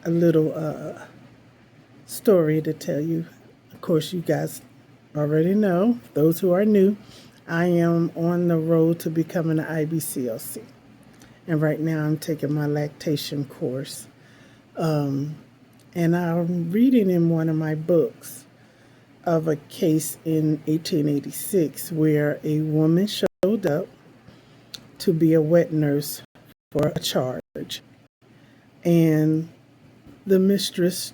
a little story to tell you. Of course, you guys already know, those who are new, I am on the road to becoming an IBCLC. And right now I'm taking my lactation course. And I'm reading in one of my books of a case in 1886 where a woman showed up to be a wet nurse for a charge. And the mistress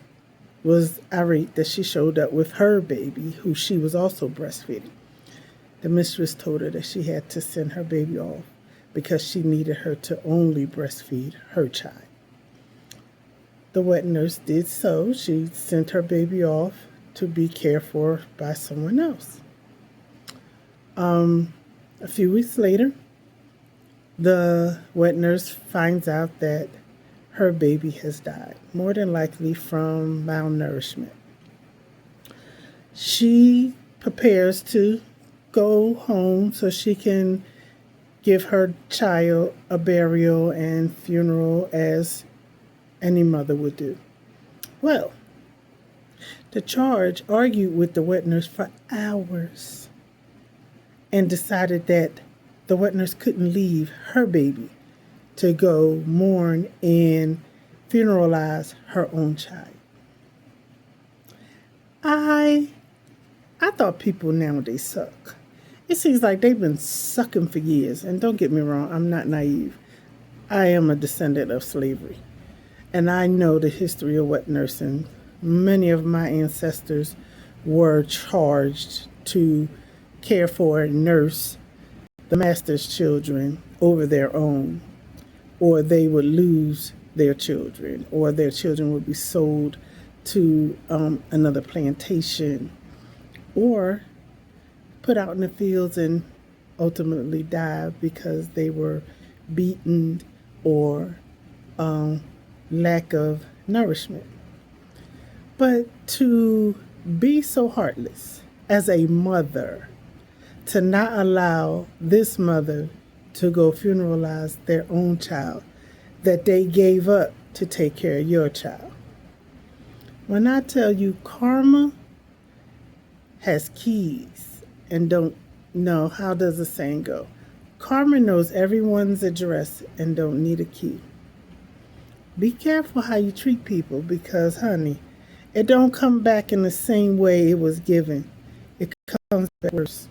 was irate that she showed up with her baby, who she was also breastfeeding. The mistress told her that she had to send her baby off because she needed her to only breastfeed her child. The wet nurse did so. She sent her baby off to be cared for by someone else. A few weeks later, the wet nurse finds out that her baby has died, more than likely from malnourishment. She prepares to go home so she can give her child a burial and funeral as any mother would do. Well, the charge argued with the wet nurse for hours and decided that the wet nurse couldn't leave her baby to go mourn and funeralize her own child. I thought people nowadays suck. It seems like they've been sucking for years. And don't get me wrong, I'm not naive. I am a descendant of slavery. And I know the history of wet nursing. Many of my ancestors were charged to care for and nurse the master's children over their own, or they would lose their children, or their children would be sold to another plantation, or put out in the fields and ultimately die because they were beaten or lack of nourishment. But to be so heartless as a mother, to not allow this mother to go funeralize their own child that they gave up to take care of your child. When I tell you karma has keys and don't know, how does the saying go? Karma knows everyone's address and don't need a key. Be careful how you treat people because, honey, it don't come back in the same way it was given. It comes back worse.